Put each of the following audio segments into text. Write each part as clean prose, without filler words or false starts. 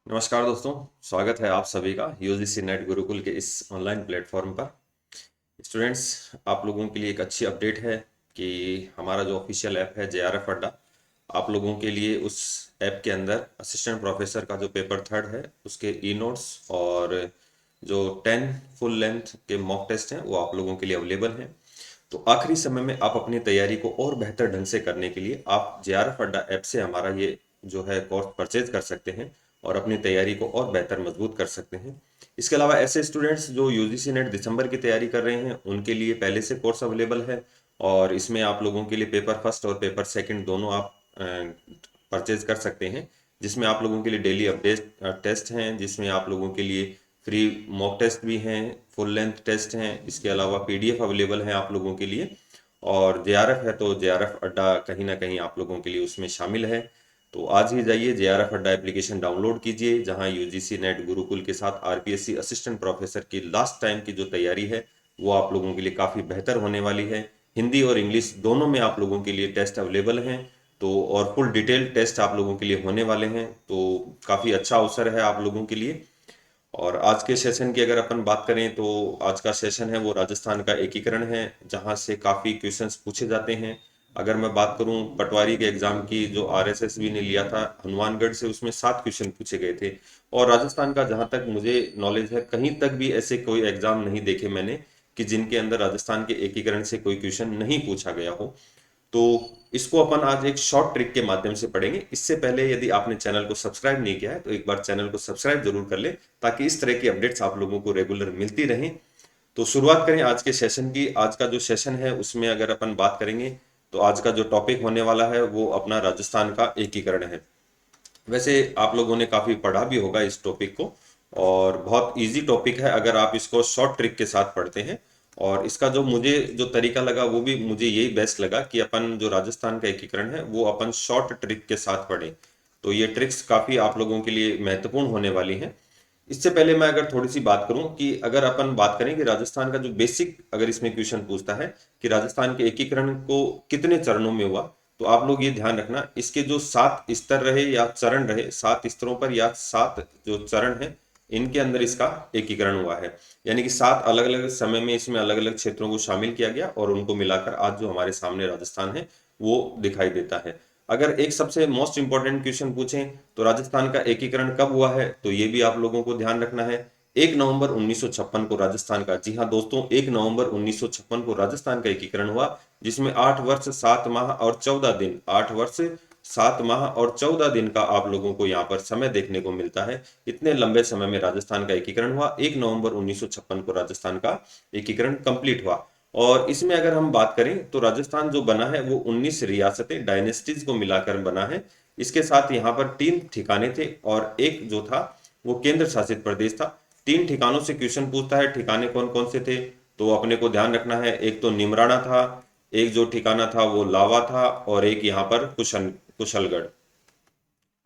नमस्कार दोस्तों। स्वागत है आप सभी का यूजीसी नेट गुरुकुल के इस ऑनलाइन प्लेटफॉर्म पर। स्टूडेंट्स, आप लोगों के लिए एक अच्छी अपडेट है कि हमारा जो ऑफिशियल ऐप है जेआरएफ अड्डा, आप लोगों के लिए उस ऐप के अंदर असिस्टेंट प्रोफेसर का जो पेपर थर्ड है उसके ई नोट्स और जो 10 फुल लेंथ के मॉक टेस्ट हैं वो आप लोगों के लिए अवेलेबल हैं। तो आखिरी समय में आप अपनी तैयारी को और बेहतर ढंग से करने के लिए आप जेआरएफ अड्डा ऐप से हमारा ये जो है कोर्स परचेज कर सकते हैं और अपनी तैयारी को और बेहतर मजबूत कर सकते हैं। इसके अलावा ऐसे स्टूडेंट्स जो यूजीसी नेट दिसंबर की तैयारी कर रहे हैं उनके लिए पहले से कोर्स अवेलेबल है और इसमें आप लोगों के लिए पेपर फर्स्ट और पेपर सेकंड दोनों आप परचेज कर सकते हैं, जिसमें आप लोगों के लिए डेली अपडेट टेस्ट हैं, जिसमें आप लोगों के लिए फ्री मॉक टेस्ट भी हैं, फुल लेंथ टेस्ट हैं, इसके अलावा पीडीएफ अवेलेबल है आप लोगों के लिए। और जेआरएफ है तो जेआरएफ अड्डा कहीं ना कहीं आप लोगों के लिए उसमें शामिल है। तो आज ही जाइए जेआरएफ अड्डा एप्लीकेशन डाउनलोड कीजिए, जहां यूजीसी नेट गुरुकुल के साथ आरपीएससी असिस्टेंट प्रोफेसर की लास्ट टाइम की जो तैयारी है वो आप लोगों के लिए काफ़ी बेहतर होने वाली है। हिंदी और इंग्लिश दोनों में आप लोगों के लिए टेस्ट अवेलेबल हैं। तो और फुल डिटेल टेस्ट आप लोगों के लिए होने वाले हैं, तो काफ़ी अच्छा अवसर है आप लोगों के लिए। और आज के सेशन की अगर अपन बात करें तो आज का सेशन है वो राजस्थान का एकीकरण है, जहां से काफ़ी क्वेश्चंस पूछे जाते हैं। अगर मैं बात करूं पटवारी के एग्जाम की जो आरएसएसबी ने लिया था हनुमानगढ़ से, उसमें 7 क्वेश्चन पूछे गए थे। और राजस्थान का जहां तक मुझे नॉलेज है कहीं तक भी ऐसे कोई एग्जाम नहीं देखे मैंने कि जिनके अंदर राजस्थान के एकीकरण से कोई क्वेश्चन नहीं पूछा गया हो। तो इसको अपन आज एक शॉर्ट ट्रिक के माध्यम से पढ़ेंगे। इससे पहले यदि आपने चैनल को सब्सक्राइब नहीं किया है तो एक बार चैनल को सब्सक्राइब जरूर कर ले, ताकि इस तरह की अपडेट्स आप लोगों को रेगुलर मिलती रहें। तो शुरुआत करें आज के सेशन की। आज का जो सेशन है उसमें अगर अपन बात करेंगे तो आज का जो टॉपिक होने वाला है वो अपना राजस्थान का एकीकरण है। वैसे आप लोगों ने काफी पढ़ा भी होगा इस टॉपिक को, और बहुत इजी टॉपिक है अगर आप इसको शॉर्ट ट्रिक के साथ पढ़ते हैं। और इसका जो मुझे जो तरीका लगा वो भी मुझे यही बेस्ट लगा कि अपन जो राजस्थान का एकीकरण है वो अपन शॉर्ट ट्रिक के साथ पढ़ें। तो ये ट्रिक्स काफी आप लोगों के लिए महत्वपूर्ण होने वाली हैं। इससे पहले मैं अगर थोड़ी सी बात करूं कि अगर अपन बात करें कि राजस्थान का जो बेसिक अगर इसमें क्वेश्चन पूछता है कि राजस्थान के एकीकरण को कितने चरणों में हुआ, तो आप लोग ये ध्यान रखना इसके जो 7 स्तर रहे या चरण रहे, 7 स्तरों पर या 7 जो चरण है इनके अंदर इसका एकीकरण हुआ है। यानी कि 7 अलग अलग समय में इसमें अलग अलग क्षेत्रों को शामिल किया गया और उनको मिलाकर आज जो हमारे सामने राजस्थान है वो दिखाई देता है। अगर एक सबसे मोस्ट इंपॉर्टेंट क्वेश्चन पूछें तो राजस्थान का एकीकरण कब हुआ है, तो ये भी आप लोगों को ध्यान रखना है। 1 नवंबर 1956 को राजस्थान का, जी हाँ दोस्तों, 1 नवंबर 1956 को राजस्थान का एकीकरण हुआ, जिसमें 8 वर्ष 7 माह और 14 दिन, 8 वर्ष 7 माह और 14 दिन का आप लोगों को यहाँ पर समय देखने को मिलता है। इतने लंबे समय में राजस्थान का एकीकरण हुआ। 1 नवंबर 1956 को राजस्थान का एकीकरण कंप्लीट हुआ। और इसमें अगर हम बात करें तो राजस्थान जो बना है वो 19 रियासतें डायनेस्टीज को मिलाकर बना है। इसके साथ यहाँ पर 3 ठिकाने थे और एक जो था वो केंद्र शासित प्रदेश था। 3 ठिकानों से क्वेश्चन पूछता है, ठिकाने कौन कौन से थे तो अपने को ध्यान रखना है। एक तो निमराना था, एक जो ठिकाना था वो लावा था, और एक यहाँ पर कुशलगढ़।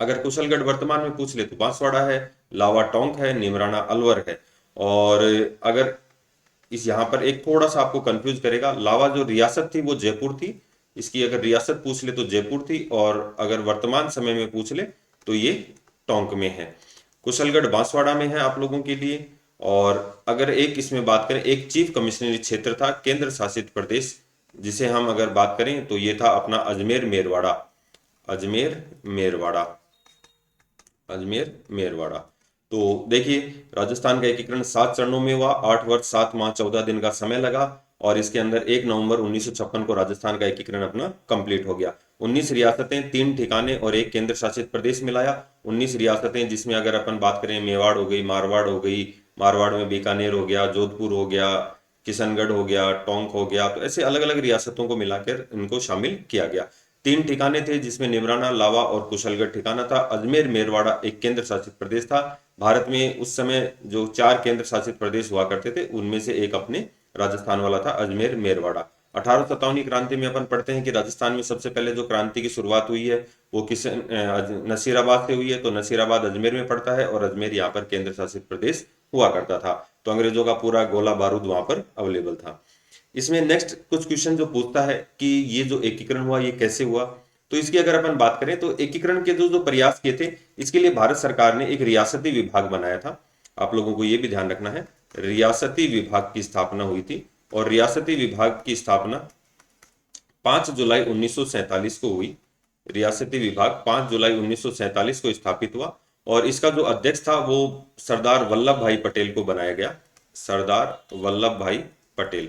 अगर कुशलगढ़ वर्तमान में पूछ ले तो बांसवाड़ा है, लावा टोंक है, निमराना अलवर है। और अगर इस यहाँ पर एक थोड़ा सा आपको कंफ्यूज करेगा, लावा जो रियासत थी वो जयपुर थी, इसकी अगर रियासत पूछ ले तो जयपुर थी, और अगर वर्तमान समय में पूछ ले तो ये टोंक में है। कुशलगढ़ बांसवाड़ा में है आप लोगों के लिए। और अगर एक इसमें बात करें, एक चीफ कमिश्नरी क्षेत्र था केंद्र शासित प्रदेश, जिसे हम अगर बात करें तो ये था अपना अजमेर मेरवाड़ा। अजमेर मेरवाड़ा, अजमेर मेरवाड़ा। तो देखिए, राजस्थान का एकीकरण 7 चरणों में हुआ, 8 वर्ष 7 माह 14 दिन का समय लगा, और इसके अंदर 1 नवंबर 1956 को राजस्थान का एकीकरण अपना कंप्लीट हो गया। 19 रियासतें, 3 ठिकाने और एक केंद्र शासित प्रदेश मिलाया। 19 रियासतें जिसमें अगर अपन बात करें मेवाड़ हो गई, मारवाड़ हो गई, मारवाड़ में बीकानेर हो गया, जोधपुर हो गया, किशनगढ़ हो गया, टोंक हो गया, तो ऐसे अलग अलग रियासतों को मिलाकर इनको शामिल किया गया। 3 ठिकाने थे जिसमें निमराना, लावा और कुशलगढ़ ठिकाना था। अजमेर मेरवाड़ा एक केंद्र शासित प्रदेश था। भारत में उस समय जो 4 केंद्र शासित प्रदेश हुआ करते थे उनमें से एक अपने राजस्थान वाला था, अजमेर मेरवाड़ा। 1857 क्रांति में अपन पढ़ते हैं कि राजस्थान में सबसे पहले जो क्रांति की शुरुआत हुई है वो नसीराबाद से हुई है। तो नसीराबाद अजमेर में पड़ता है और अजमेर यहाँ पर केंद्र शासित प्रदेश हुआ करता था। तो अंग्रेजों का पूरा गोला बारूद वहां पर अवेलेबल था। इसमें नेक्स्ट कुछ क्वेश्चन जो पूछता है कि ये जो एकीकरण हुआ ये कैसे हुआ, तो इसकी अगर अपन बात करें तो एकीकरण के जो जो प्रयास किए थे, इसके लिए भारत सरकार ने एक रियासती विभाग बनाया था। आप लोगों को ये भी ध्यान रखना है, रियासती विभाग की स्थापना हुई थी और रियासती विभाग की स्थापना 5 जुलाई 1947 को हुई। रियासती विभाग 5 जुलाई 1947 को स्थापित हुआ और इसका जो अध्यक्ष था वो सरदार वल्लभ भाई पटेल को बनाया गया, सरदार वल्लभ भाई पटेल।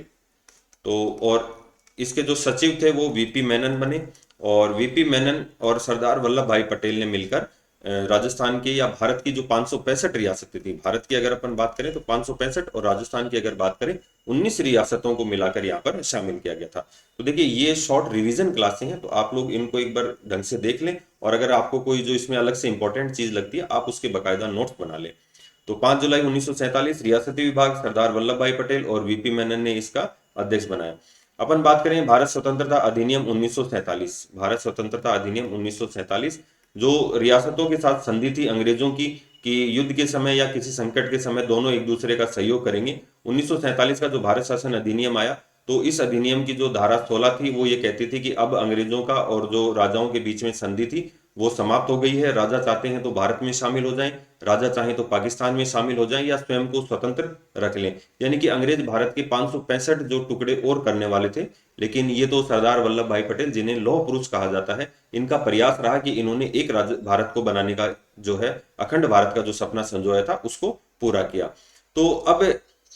तो और इसके जो सचिव थे वो वीपी मेनन बने और वीपी मेनन और सरदार वल्लभ भाई पटेल ने मिलकर राजस्थान की या भारत की जो 565 रियासतें थी, भारत की अगर अपन बात करें तो 565 और राजस्थान की अगर बात करें 19 रियासतों को मिलाकर यहाँ पर शामिल किया गया था। तो देखिए ये शॉर्ट रिवीजन क्लासें हैं, तो आप लोग इनको एक बार ढंग से देख लें और अगर आपको कोई जो इसमें अलग से इंपॉर्टेंट चीज लगती है आप उसके बाकायदा नोट्स बना लें। तो 5 जुलाई 1947 रियासती विभाग सरदार वल्लभ भाई पटेल और वीपी मेनन ने इसका अध्यक्ष बनाया। अपन बात करें भारत स्वतंत्रता अधिनियम 1947, भारत स्वतंत्रता अधिनियम 1947 जो रियासतों के साथ संधि थी अंग्रेजों की कि युद्ध के समय या किसी संकट के समय दोनों एक दूसरे का सहयोग करेंगे। 1947 का जो भारत शासन अधिनियम आया तो इस अधिनियम की जो धारा 16 थी वो ये कहती थी कि अब अंग्रेजों का और जो राजाओं के बीच में संधि थी वो समाप्त हो गई है। राजा चाहते हैं तो भारत में शामिल हो जाएं, राजा चाहें तो पाकिस्तान में शामिल हो जाएं या स्वयं को स्वतंत्र रख लें। यानी कि अंग्रेज भारत के 565 जो टुकड़े और करने वाले थे, लेकिन ये तो सरदार वल्लभ भाई पटेल जिन्हें लौह पुरुष कहा जाता है, इनका प्रयास रहा कि इन्होंने एक भारत को बनाने का जो है अखंड भारत का जो सपना संजोया था उसको पूरा किया। तो अब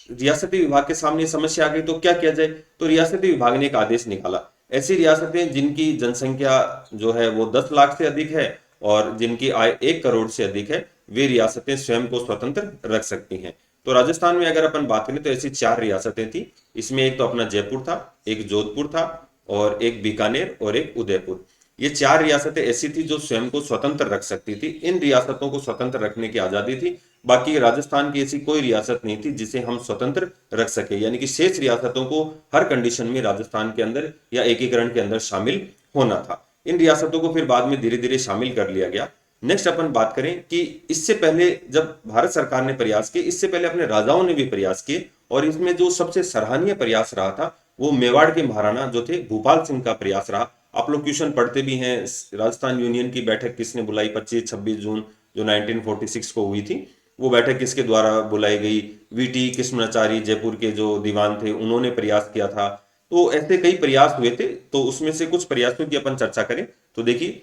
रियासती विभाग के सामने समस्या आ गई तो क्या किया जाए, तो रियासती विभाग ने एक आदेश निकाला। ऐसी रियासतें जिनकी जनसंख्या जो है वो 10 लाख से अधिक है और जिनकी आय 1 करोड़ से अधिक है वे रियासतें स्वयं को स्वतंत्र रख सकती हैं। तो राजस्थान में अगर अपन बात करें तो ऐसी 4 रियासतें थी। इसमें एक तो अपना जयपुर था, एक जोधपुर था और एक बीकानेर और एक उदयपुर। ये 4 रियासतें ऐसी थी जो स्वयं को स्वतंत्र रख सकती थी। इन रियासतों को स्वतंत्र रखने की आजादी थी। बाकी राजस्थान की ऐसी कोई रियासत नहीं थी जिसे हम स्वतंत्र रख सके, यानी कि शेष रियासतों को हर कंडीशन में राजस्थान के अंदर या एकीकरण के अंदर शामिल होना था। इन रियासतों को फिर बाद में धीरे धीरे शामिल कर लिया गया। नेक्स्ट अपन बात करें कि इससे पहले जब भारत सरकार ने प्रयास किए, इससे पहले अपने राजाओं ने भी प्रयास किए और इसमें जो सबसे सराहनीय प्रयास रहा था वो मेवाड़ के महाराणा जो थे भूपाल सिंह का प्रयास रहा। आप लोग क्वेश्चन पढ़ते भी हैं, राजस्थान यूनियन की बैठक किसने बुलाई 25-26 जून जो 1946 को हुई थी, वो बैठक किसके द्वारा बुलाई गई? वीटी कृष्णाचारी जयपुर के जो दीवान थे उन्होंने प्रयास किया था। तो ऐसे कई प्रयास हुए थे, तो उसमें से कुछ प्रयासों की अपन चर्चा करें तो देखिए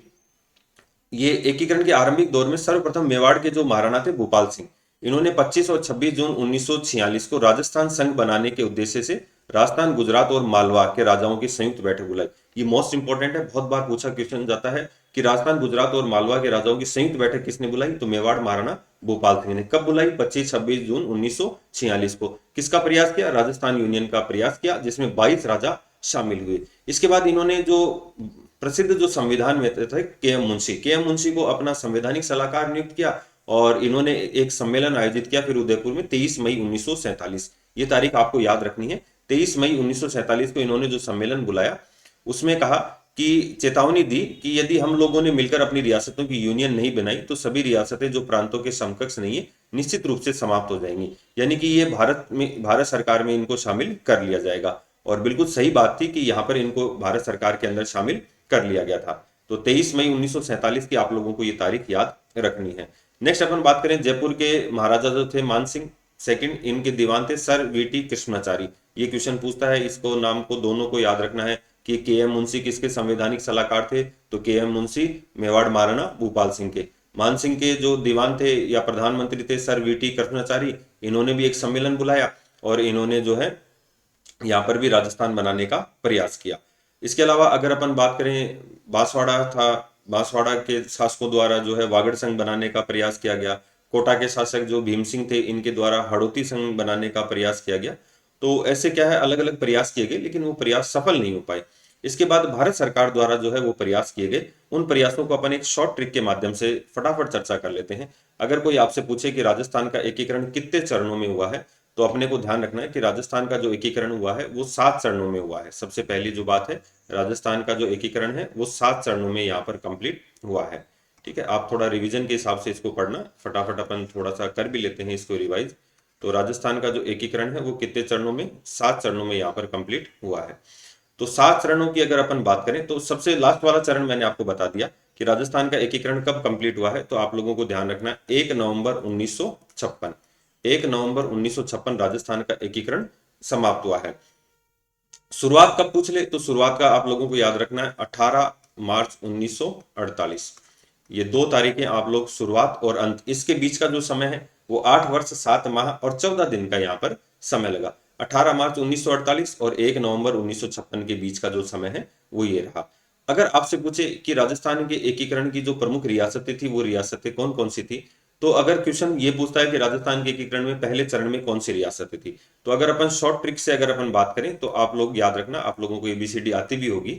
ये एकीकरण के आरंभिक दौर में सर्वप्रथम मेवाड़ के जो महाराणा थे भूपाल सिंह, इन्होंने 25 और 26 जून 1946 को राजस्थान संघ बनाने के उद्देश्य से राजस्थान, गुजरात और मालवा के राजाओं की संयुक्त बैठक बुलाई। ये मोस्ट इंपॉर्टेंट है, बहुत बार पूछा क्वेश्चन जाता है कि राजस्थान, गुजरात और मालवा के राजाओं की संयुक्त बैठक किसने बुलाई, तो मेवाड़ महाराणा भूपाल सिंह ने। कब बुलाई? 25-26 जून 1946 को। किसका प्रयास किया? राजस्थान यूनियन का प्रयास किया जिसमें 22 राजा शामिल हुए। इसके बाद इन्होंने जो प्रसिद्ध जो संविधान में थे के एम मुंशी को अपना संवैधानिक सलाहकार नियुक्त किया और इन्होंने एक सम्मेलन आयोजित किया फिर उदयपुर में 23 मई 1947। ये तारीख आपको याद रखनी है। 23 मई 1947 को इन्होंने जो सम्मेलन बुलाया उसमें कहा कि चेतावनी दी कि यदि हम लोगों ने मिलकर अपनी रियासतों की यूनियन नहीं बनाई तो सभी रियासतें जो प्रांतों के समकक्ष नहीं है निश्चित रूप से समाप्त हो जाएंगी। यानी कि ये भारत सरकार में इनको शामिल कर लिया जाएगा और बिल्कुल सही बात थी कि यहाँ पर इनको भारत सरकार के अंदर शामिल कर लिया गया था। तो 23 मई 1947 की आप लोगों को ये तारीख याद रखनी है। नेक्स्ट अपन बात करें जयपुर के महाराजा जो थे मान सिंह सेकंड, इनके दीवान थे सर वीटी कृष्णाचारी। ये क्वेश्चन पूछता है, इसको नाम को दोनों को याद रखना है कि के एम मुंशी किसके संवैधानिक सलाहकार थे, तो के एम मुंशी मेवाड़ महाराणा भूपाल सिंह के। मान सिंह के जो दीवान थे या प्रधानमंत्री थे सर वीटी कृष्णाचारी, इन्होंने भी एक सम्मेलन बुलाया और इन्होंने जो है यहाँ पर भी राजस्थान बनाने का प्रयास किया। इसके अलावा अगर अपन बात करें बांसवाड़ा था, बांसवाड़ा के शासकों द्वारा जो है वागड़ संघ बनाने का प्रयास किया गया। कोटा के शासक जो भीम सिंह थे इनके द्वारा हड़ौती संघ बनाने का प्रयास किया गया। तो ऐसे क्या है अलग अलग प्रयास किए गए लेकिन वो प्रयास सफल नहीं हो पाए। इसके बाद भारत सरकार द्वारा जो है वो प्रयास किए गए। उन प्रयासों को अपन एक शॉर्ट ट्रिक के माध्यम से फटाफट चर्चा कर लेते हैं। अगर कोई आपसे पूछे कि राजस्थान का एकीकरण कितने चरणों में हुआ है तो अपने को ध्यान रखना है कि राजस्थान का जो एकीकरण हुआ है वो 7 चरणों में हुआ है। सबसे पहली जो बात है, राजस्थान का जो एकीकरण है वो 7 चरणों में यहाँ पर कंप्लीट हुआ है। ठीक है, आप थोड़ा रिवीजन के हिसाब से इसको पढ़ना, फटाफट अपन थोड़ा सा कर भी लेते हैं इसको रिवाइज। तो राजस्थान का जो एकीकरण है वो कितने चरणों में? 7 चरणों में यहाँ पर कंप्लीट हुआ है। तो 7 चरणों की अगर अपन बात करें तो सबसे लास्ट वाला चरण मैंने आपको बता दिया कि राजस्थान का एकीकरण कब कंप्लीट हुआ है, तो आप लोगों को ध्यान रखना 1 नवंबर 1956। 1 नवंबर 1956 राजस्थान का एकीकरण समाप्त हुआ है। शुरुआत कब पूछ ले तो शुरुआत का आप लोगों को याद रखना है 18 मार्च 1948। ये 2 तारीखें आप लोग शुरुआत और अंत, इसके बीच का जो समय है वो 8 वर्ष 7 माह और 14 दिन का यहाँ पर समय लगा। 18 मार्च 1948 और 1 नवंबर 1956 के बीच का जो समय है वो ये रहा। अगर आपसे पूछे कि राजस्थान के एकीकरण की जो प्रमुख रियासतें थी वो रियासतें कौन कौन सी थी, तो अगर क्वेश्चन ये पूछता है कि राजस्थान के एकीकरण में पहले चरण में कौन सी रियासतें थी, तो अगर अपन शॉर्ट ट्रिक से अगर अपन बात करें तो आप लोग याद रखना, आप लोगों को एबीसीडी आती भी होगी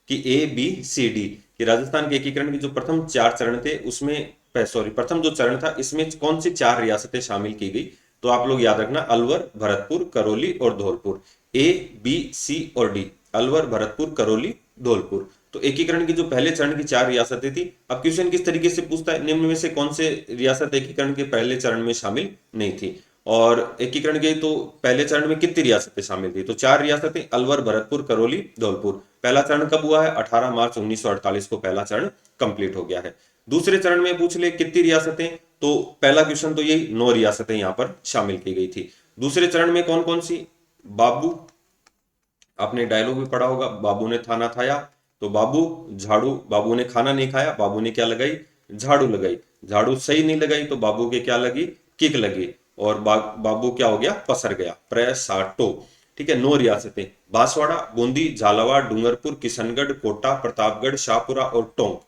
कि ए बी सी डी, कि राजस्थान के एकीकरण के जो प्रथम 4 चरण थे उसमें सॉरी प्रथम जो चरण था इसमें कौन सी 4 रियासतें शामिल की गई, तो आप लोग याद रखना अलवर, भरतपुर, करौली और धौलपुर। ए बी सी और डी, अलवर, भरतपुर, करौली, धौलपुर। तो एकीकरण की जो पहले चरण की 4 रियासतें थी, अब क्वेश्चन किस तरीके से पूछता है, निम्न में से कौन से रियासत एकीकरण के पहले चरण में शामिल नहीं थी, और एकीकरण के तो पहले चरण में कितनी रियासतें शामिल थी, तो 4 रियासतें अलवर, भरतपुर, करौली, धौलपुर। पहला चरण कब हुआ है, 18 मार्च 1948 को पहला चरण कंप्लीट हो गया है। दूसरे चरण में पूछ ले कितनी रियासतें, तो पहला क्वेश्चन तो यही 9 रियासतें यहां पर शामिल की गई थी। दूसरे चरण में कौन कौन सी, बाबू, आपने डायलॉग भी पढ़ा होगा, बाबू ने थाना खाया, तो बाबू झाड़ू, बाबू ने खाना नहीं खाया, बाबू ने क्या लगाई, झाड़ू लगाई, झाड़ू सही नहीं लगाई तो बाबू के क्या लगी, किक लगी, और बाबू क्या हो गया, पसर गया, प्रसाटो। ठीक है, 9 रियासतें, बांसवाड़ा, बूंदी, झालावाड़, डूंगरपुर, किशनगढ़, कोटा, प्रतापगढ़, शाहपुरा और टोंक,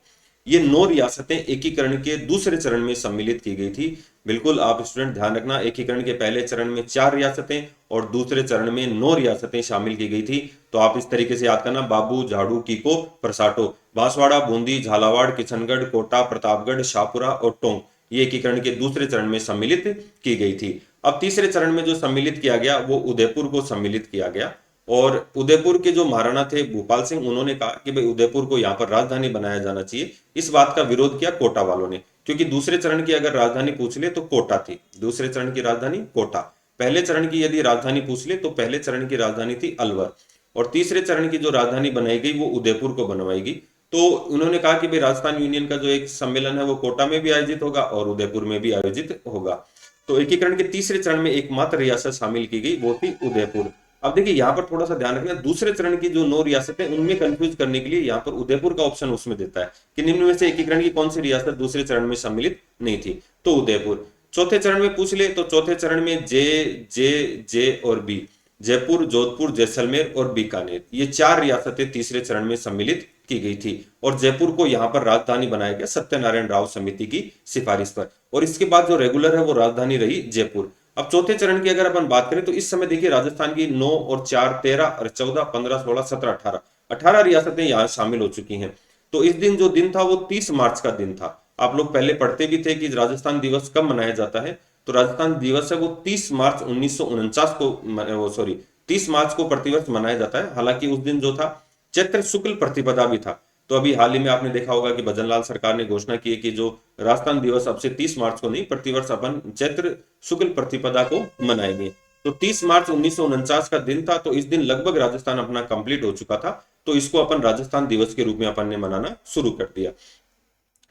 ये 9 रियासतें एकीकरण के दूसरे चरण में सम्मिलित की गई थी। बिल्कुल आप स्टूडेंट ध्यान रखना, एकीकरण के पहले चरण में 4 रियासतें और दूसरे चरण में 9 रियासतें शामिल की गई थी। तो आप इस तरीके से याद करना, बाबू, झाड़ू, कीको, प्रसाटो, बांसवाड़ा, बूंदी, झालावाड़, किशनगढ़, कोटा, प्रतापगढ़, शाहपुरा और टोंक, ये एकीकरण के दूसरे चरण में सम्मिलित की गई थी। अब तीसरे चरण में जो सम्मिलित किया गया वो उदयपुर को सम्मिलित किया गया, और उदयपुर के जो महाराणा थे भूपाल सिंह, उन्होंने कहा कि भाई उदयपुर को यहाँ पर राजधानी बनाया जाना चाहिए। इस बात का विरोध किया कोटा वालों ने, क्योंकि दूसरे चरण की अगर राजधानी पूछ ले तो कोटा थी, दूसरे चरण की राजधानी कोटा। पहले चरण की यदि राजधानी पूछ ले तो पहले चरण की राजधानी थी अलवर, और तीसरे चरण की जो राजधानी बनाई गई वो उदयपुर को बनवाई गई। तो उन्होंने कहा कि भाई राजस्थान यूनियन का जो एक सम्मेलन है वो कोटा में भी आयोजित होगा और उदयपुर में भी आयोजित होगा। तो एकीकरण के तीसरे चरण में एकमात्र रियासत शामिल की गई वो थी उदयपुर। अब देखिए यहाँ पर थोड़ा सा ध्यान रखना, दूसरे चरण की जो 9 रियासतें उनमें कंफ्यूज करने के लिए यहाँ पर उदयपुर का ऑप्शन उसमें देता है कि निम्न में से एकीकरण की कौन सी रियासत दूसरे चरण में सम्मिलित नहीं थी, तो उदयपुर। चौथे चरण में पूछ ले तो चौथे चरण में जे जे जे और बी, जयपुर, जोधपुर, जैसलमेर और बीकानेर, ये 4 रियासतें तीसरे चरण में सम्मिलित की गई थी, और जयपुर को यहाँ पर राजधानी बनाया गया सत्यनारायण राव समिति की सिफारिश पर, और इसके बाद जो रेगुलर है वो राजधानी रही जयपुर। अब चौथे चरण की अगर अपन बात करें तो इस समय देखिए राजस्थान की 9 और 4 13 और 14 15 16 17 18 18 रियासतें यहाँ शामिल हो चुकी हैं। तो इस दिन जो दिन था वो 30 मार्च का दिन था। आप लोग पहले पढ़ते भी थे कि राजस्थान दिवस कब मनाया जाता है, तो राजस्थान दिवस है वो 30 मार्च 1949 को, सॉरी 30 मार्च को प्रतिवर्ष मनाया जाता है। हालांकि उस दिन जो था चैत्र शुक्ल प्रतिपदा भी था। तो अभी हाल ही में आपने देखा होगा कि भजनलाल सरकार ने घोषणा की है कि जो राजस्थान दिवस अब से 30 मार्च को नहीं, प्रतिवर्ष अपन चैत्र शुक्ल प्रतिपदा को मनाएंगे। तो 30 मार्च 1949 का दिन था, तो इस दिन लगभग राजस्थान अपना कंप्लीट हो चुका था, तो इसको अपन राजस्थान दिवस के रूप में अपन ने मनाना शुरू कर दिया।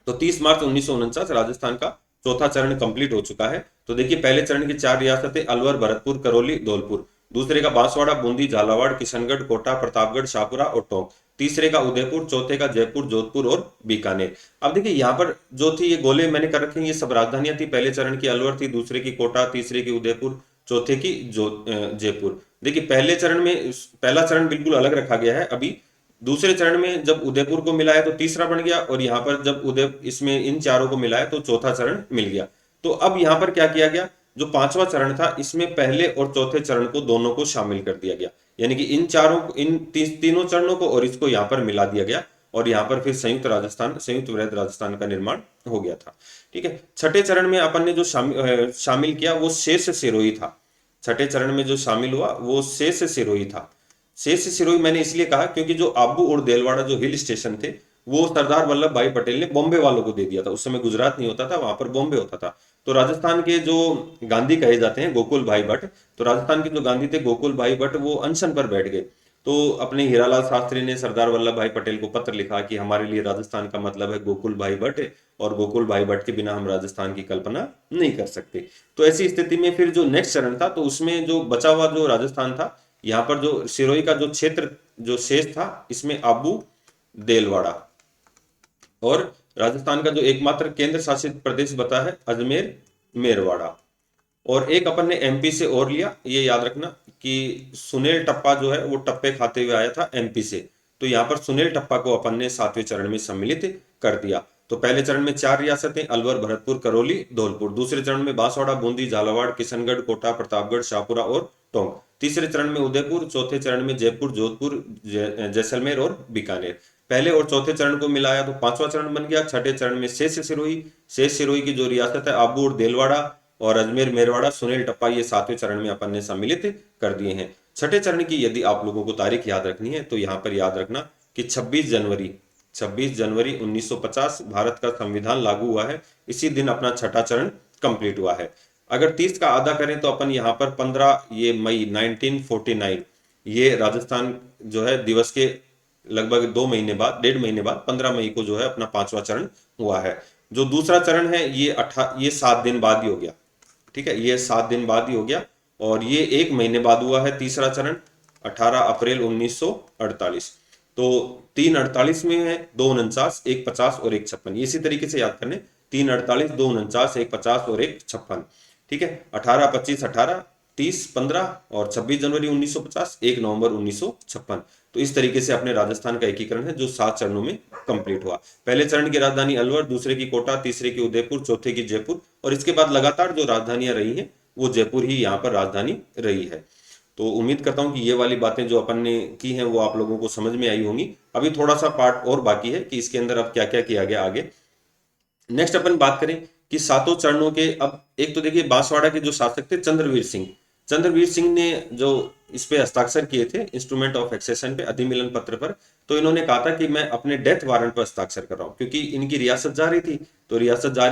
तो 30 मार्च 1949 राजस्थान का चौथा चरण कंप्लीट हो चुका है। तो देखिए पहले चरण की 4 रियासतें अलवर, भरतपुर, करौली, धौलपुर, दूसरे का बांसवाड़ा, बूंदी, झालावाड़, किशनगढ़, कोटा, प्रतापगढ़, शाहपुरा और टोंक, तीसरे का उदयपुर, चौथे का जयपुर, जोधपुर और बीकानेर। अब देखिए यहाँ पर जो थी ये गोले मैंने कर रखे हैं, ये सब राजधानियां थी। पहले चरण की अलवर थी, दूसरे की कोटा, तीसरे की उदयपुर, चौथे की जयपुर। देखिए पहले चरण में पहला चरण बिल्कुल अलग रखा गया है। अभी दूसरे चरण में जब उदयपुर को मिलाया तो तीसरा बन गया, और यहाँ पर जब उदय इसमें इन चारों को मिलाया तो चौथा चरण मिल गया। तो अब यहाँ पर क्या किया गया, जो पांचवा चरण था इसमें पहले और चौथे चरण को दोनों को शामिल कर दिया गया, यानी कि इन चारों इन तीनों चरणों को और इसको यहाँ पर मिला दिया गया, और यहाँ पर फिर संयुक्त राजस्थान, संयुक्त वृहद राजस्थान का निर्माण हो गया था। ठीक है, छठे चरण में अपन ने जो शामिल किया वो शेष सिरोही था। छठे चरण में जो शामिल हुआ वो शेष सिरोही था। शेष सिरोही मैंने इसलिए कहा क्योंकि जो आबू और देलवाड़ा जो हिल स्टेशन थे वो सरदार वल्लभ भाई पटेल ने बॉम्बे वालों को दे दिया था। उस समय गुजरात नहीं होता था, वहां पर बॉम्बे होता था। तो राजस्थान के जो गांधी कहे जाते हैं गोकुल भाई भट्ट, तो राजस्थान के जो गांधी थे गोकुल भाई भट्ट वो अनशन पर बैठ गए। तो अपने हीरालाल शास्त्री ने सरदार वल्लभ भाई पटेल को पत्र लिखा कि हमारे लिए राजस्थान का मतलब है गोकुल भाई भट्ट, और गोकुल भाई भट्ट के बिना हम राजस्थान की कल्पना नहीं कर सकते। तो ऐसी स्थिति में फिर जो नेक्स्ट चरण था, तो उसमें जो बचा हुआ जो राजस्थान था, यहाँ पर जो सिरोही का जो क्षेत्र जो शेष था, इसमें आबू, देलवाड़ा, और राजस्थान का जो एकमात्र केंद्र शासित प्रदेश बता है अजमेर, मेरवाड़ा। और एक अपन ने एमपी से और लिया, ये याद रखना कि सुनील टप्पा जो है वो टप्पे खाते हुए आया था एमपी से, तो यहाँ पर सुनील टप्पा को अपन ने 7वें चरण में सम्मिलित कर दिया। तो पहले चरण में 4 रियासतें, अलवर, भरतपुर, करौली, धौलपुर। दूसरे चरण में बांसवाड़ा, बूंदी, झालावाड़, किशनगढ़, कोटा, प्रतापगढ़, शाहपुरा और टोंक। तीसरे चरण में उदयपुर। चौथे चरण में जयपुर, जोधपुर, जैसलमेर और बीकानेर। पहले और चौथे चरण को मिलाया तो 5वां चरण बन गया। छठे चरण में शेष सिरोही की जो रियासत है आबू और देलवाड़ा और अजमेर, मेरवाड़ा, सुनील टप्पा, ये 7वें चरण में अपन ने सम्मिलित कर दिए हैं। छठे चरण की यदि आप लोगों को तारीख याद रखनी है तो यहाँ पर याद रखना कि 26 जनवरी 1950 भारत का संविधान लागू हुआ है। इसी दिन अपना छठा चरण कंप्लीट हुआ है। अगर 30 का आधा करें तो अपन यहाँ पर 15 ये मई 1949 ये राजस्थान जो है दिवस के लगभग 2 महीने बाद, 1.5 महीने बाद 15 मई को जो है अपना 5वां चरण हुआ है। जो दूसरा चरण है ये 7 दिन बाद ही हो गया। ठीक है, ये 7 दिन बाद ही हो गया। और ये 1 महीने बाद हुआ है तीसरा चरण, 18 अप्रैल 1948। तो 3:48 में है, 2:49, 1:50 और 1:56। इसी तरीके से याद करने, 3:48, 2:49, 1:50 और 1:56। ठीक है, 18, 25, 18, 30, 15 और 26 जनवरी 1950, 1 नवंबर 1956। तो इस तरीके से अपने राजस्थान का एकीकरण है जो 7 चरणों में कंप्लीट हुआ। पहले चरण की राजधानी अलवर, दूसरे की कोटा, तीसरे की उदयपुर, चौथे की जयपुर, और इसके बाद लगातार जो राजधानियां रही हैं वो जयपुर ही यहाँ पर राजधानी रही है। तो उम्मीद करता हूँ कि ये वाली बातें जो अपन ने की हैं वो आप लोगों को समझ में आई होंगी। अभी थोड़ा सा पार्ट और बाकी है कि इसके अंदर अब क्या क्या किया गया आगे। नेक्स्ट अपन बात करें कि 7 चरणों के, अब एक तो देखिए बांसवाड़ा के जो शासक थे चंद्रवीर सिंह ने जो इस पे हस्ताक्षर किए थे इंस्ट्रूमेंट ऑफ एक्सेशन पे, अधिमिलन पत्र पर, तो इन्होंने कहा था कि मैं अपने डेथ वारंट पर हस्ताक्षर कर रहा हूँ, क्योंकि इनकी रियासत जा रही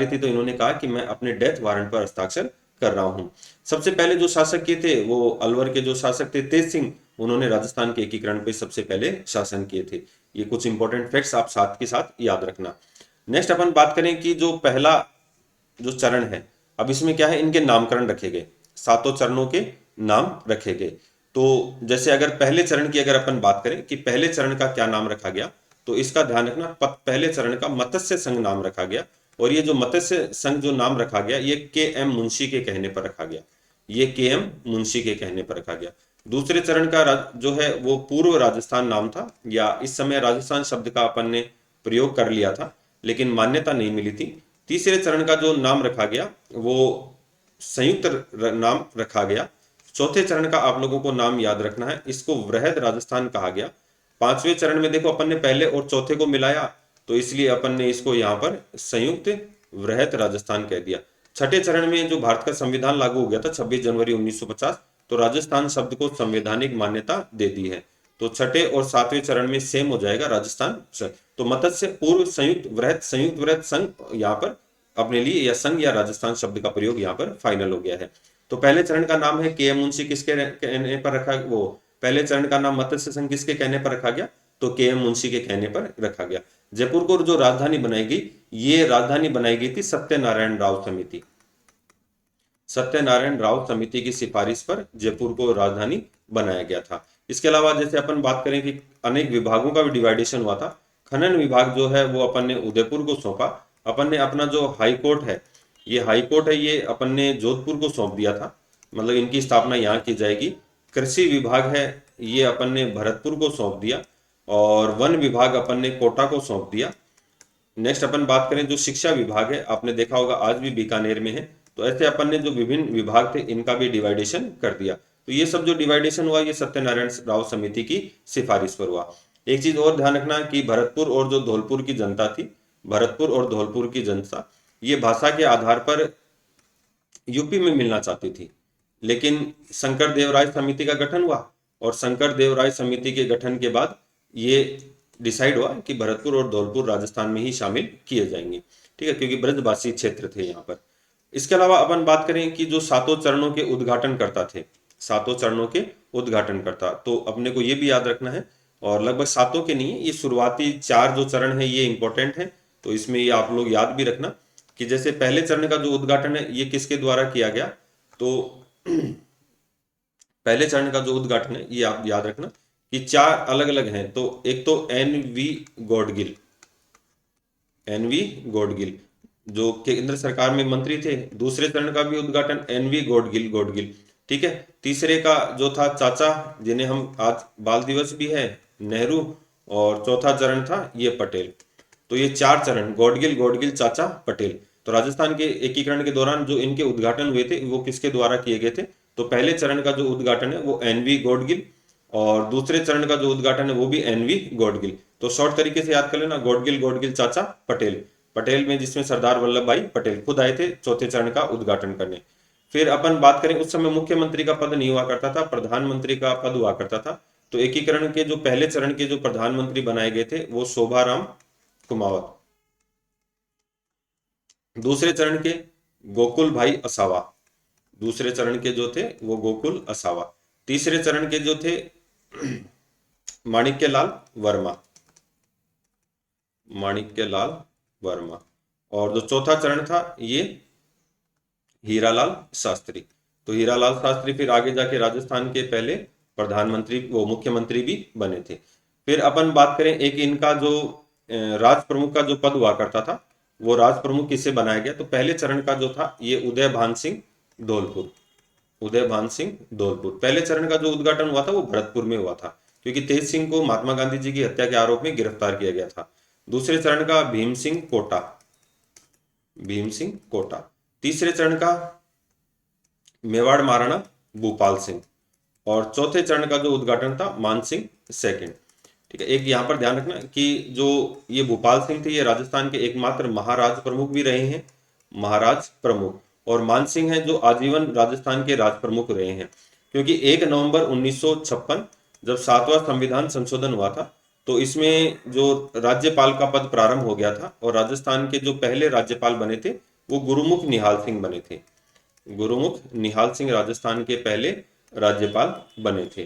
थी। तो इन्होंने कहा कि मैं अपने डेथ वारंट पर हस्ताक्षर कर रहा हूँ। सबसे पहले जो शासक किए थे वो अलवर के जो शासक थे तेज सिंह, उन्होंने राजस्थान के एकीकरण पे सबसे पहले शासन किए थे। ये कुछ इंपॉर्टेंट फैक्ट्स आप साथ के साथ याद रखना। नेक्स्ट अपन बात करें कि जो पहला जो चरण है, अब इसमें क्या है, इनके नामकरण रखे गए, 7 चरणों के नाम रखे गए। तो जैसे अगर पहले चरण की अगर अपन बात करें कि पहले चरण का क्या नाम रखा गया, तो इसका ध्यान रखना, पहले चरण का मत्स्य संघ नाम रखा गया। और ये जो मत्स्य संघ जो नाम रखा गया ये के.एम. मुंशी के कहने पर रखा गया। ये के.एम. मुंशी के कहने पर रखा गया। दूसरे चरण का जो है वो पूर्व राजस्थान नाम था, या इस समय राजस्थान शब्द का अपन ने प्रयोग कर लिया था लेकिन मान्यता नहीं मिली थी। तीसरे चरण का जो नाम रखा गया वो संयुक्त नाम रखा गया। चौथे चरण का आप लोगों को नाम याद रखना है, इसको वृहद राजस्थान कहा गया। 5वें चरण में देखो अपन ने पहले और चौथे को मिलाया, तो इसलिए अपन ने इसको यहाँ पर संयुक्त वृहद राजस्थान कह दिया। छठे चरण में जो भारत का संविधान लागू हो गया था 26 जनवरी 1950, तो राजस्थान शब्द को संवैधानिक मान्यता दे दी है। तो छठे और 7वें चरण में सेम हो जाएगा राजस्थान। तो मत्स्य पूर्व संयुक्त वृहद संघ यहाँ पर अपने लिए, या संघ या राजस्थान शब्द का प्रयोग यहाँ पर फाइनल हो गया है। तो पहले चरण का नाम है के.एम. मुंशी, किसके कहने पर रखा, वो पहले चरण का नाम मत्स्य संघ किसके कहने पर रखा गया, तो के.एम. मुंशी के कहने पर रखा गया। जयपुर को जो राजधानी बनाई गई, ये राजधानी बनाई गई थी सत्यनारायण राव समिति की सिफारिश पर जयपुर को राजधानी बनाया गया था। इसके अलावा जैसे अपन बात करें कि अनेक विभागों का भी डिवाइडेशन हुआ था। खनन विभाग जो है वो अपन ने उदयपुर को सौंपा। अपन ने अपना जो हाई कोर्ट है, ये अपन ने जोधपुर को सौंप दिया था, मतलब इनकी स्थापना यहाँ की जाएगी। कृषि विभाग है ये अपन ने भरतपुर को सौंप दिया, और वन विभाग अपन ने कोटा को सौंप दिया। नेक्स्ट अपन बात करें जो शिक्षा विभाग है, आपने देखा होगा आज भी बीकानेर में है। तो ऐसे अपन ने जो विभिन्न विभाग थे इनका भी डिवाइडेशन कर दिया। तो ये सब जो डिवाइडेशन हुआ ये सत्यनारायण राव समिति की सिफारिश पर हुआ। एक चीज और ध्यान रखना कि भरतपुर और जो धौलपुर की जनता थी, भरतपुर और धौलपुर की जनता ये भाषा के आधार पर यूपी में मिलना चाहती थी, लेकिन शंकर देवराय समिति का गठन हुआ, और शंकर देवराय समिति के गठन के बाद ये डिसाइड हुआ कि भरतपुर और धौलपुर राजस्थान में ही शामिल किए जाएंगे। ठीक है, क्योंकि ब्रजवासी क्षेत्र थे यहाँ पर। इसके अलावा अपन बात करें कि जो 7 चरणों के उद्घाटन करता थे, 7 चरणों के उद्घाटनकर्ता। तो अपने को ये भी याद रखना है, और लगभग सातों के नहीं है, ये शुरुआती 4 जो चरण है ये इंपॉर्टेंट है। तो इसमें ये आप लोग याद भी रखना कि जैसे पहले चरण का जो उद्घाटन है ये किसके द्वारा किया गया, तो पहले चरण का जो उद्घाटन है ये आप याद रखना कि 4 अलग अलग हैं। तो एक तो एन.वी. गॉडगिल, एन.वी. गॉडगिल जो केंद्र सरकार में मंत्री थे। दूसरे चरण का भी उद्घाटन एन.वी. गॉडगिल, ठीक है। तीसरे का जो था चाचा, जिन्हें हम आज बाल दिवस भी है, नेहरू। और चौथा चरण था ये पटेल। तो ये 4 चरण, गॉडगिल, चाचा, पटेल। तो राजस्थान के एकीकरण के दौरान जो इनके उद्घाटन हुए थे वो किसके द्वारा किए गए थे, तो पहले चरण का जो उद्घाटन है वो एन.वी. गॉडगिल, और दूसरे चरण का जो उद्घाटन है वो भी एन.वी. गॉडगिल। तो शॉर्ट तरीके से याद कर लेना, गॉडगिल, चाचा, पटेल। पटेल में जिसमें सरदार वल्लभ भाई पटेल खुद आए थे चौथे चरण का उद्घाटन करने। फिर अपन बात करें, उस समय मुख्यमंत्री का पद नहीं हुआ करता था, प्रधानमंत्री का पद हुआ करता था। तो एकीकरण के जो पहले चरण के जो प्रधानमंत्री बनाए गए थे वो शोभाराम कुमावत। दूसरे चरण के गोकुल भाई असावा, दूसरे चरण के जो थे वो गोकुल असावा। तीसरे चरण के जो थे माणिक्यलाल वर्मा, माणिक्यलाल वर्मा। और जो चौथा चरण था ये हीरालाल शास्त्री। तो हीरालाल शास्त्री फिर आगे जाके राजस्थान के पहले प्रधानमंत्री, वो मुख्यमंत्री भी बने थे। फिर अपन बात करें एक इनका जो राज प्रमुख का जो पद हुआ करता था, वो राज प्रमुख किसे बनाया गया, तो पहले चरण का जो था ये उदय भान सिंह धौलपुर, उदय भान सिंह धौलपुर। पहले चरण का जो उद्घाटन हुआ था वो भरतपुर में हुआ था, क्योंकि तेज सिंह को महात्मा गांधी जी की हत्या के आरोप में गिरफ्तार किया गया था। दूसरे चरण का भीम सिंह कोटा, भीम सिंह कोटा। तीसरे चरण का मेवाड़ महाराणा भूपाल सिंह। और चौथे चरण का जो उद्घाटन था मान सिंह सेकंड। ठीक है, एक यहाँ पर ध्यान रखना कि जो ये भूपाल सिंह थे ये राजस्थान के एकमात्र महाराज प्रमुख भी रहे हैं, महाराज प्रमुख। और मान सिंह हैं जो आजीवन राजस्थान के राज प्रमुख रहे हैं, क्योंकि 1 नवंबर 1956 जब 7वां संविधान संशोधन हुआ था, तो इसमें जो राज्यपाल का पद प्रारंभ हो गया था, और राजस्थान के जो पहले राज्यपाल बने थे वो गुरुमुख निहाल सिंह बने थे। गुरुमुख निहाल सिंह राजस्थान के पहले राज्यपाल बने थे।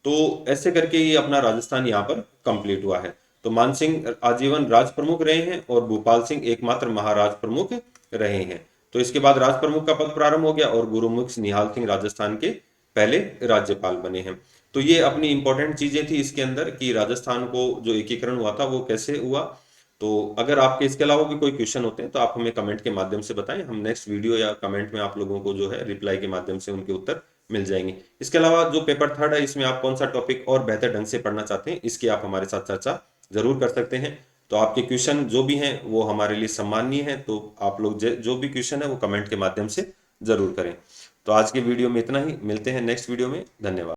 तो ऐसे करके ये अपना राजस्थान यहाँ पर कंप्लीट हुआ है। तो मान सिंह आजीवन राज प्रमुख रहे हैं और भूपाल सिंह एकमात्र महाराज प्रमुख रहे हैं। तो इसके बाद राज प्रमुख का पद प्रारंभ हो गया और गुरुमुख निहाल सिंह राजस्थान के पहले राज्यपाल बने हैं। तो ये अपनी इंपॉर्टेंट चीजें थी इसके अंदर कि राजस्थान को जो एकीकरण हुआ था वो कैसे हुआ। तो अगर आपके इसके अलावा भी कोई क्वेश्चन होते हैं तो आप हमें कमेंट के माध्यम से बताएं, हम नेक्स्ट वीडियो या कमेंट में आप लोगों को जो है रिप्लाई के माध्यम से उनके उत्तर मिल जाएंगे। इसके अलावा जो पेपर 3 है इसमें आप कौन सा टॉपिक और बेहतर ढंग से पढ़ना चाहते हैं इसकी आप हमारे साथ चर्चा जरूर कर सकते हैं। तो आपके क्वेश्चन जो भी हैं वो हमारे लिए सम्माननीय है, तो आप लोग जो भी क्वेश्चन है वो कमेंट के माध्यम से जरूर करें। तो आज के वीडियो में इतना ही, मिलते हैं नेक्स्ट वीडियो में, धन्यवाद।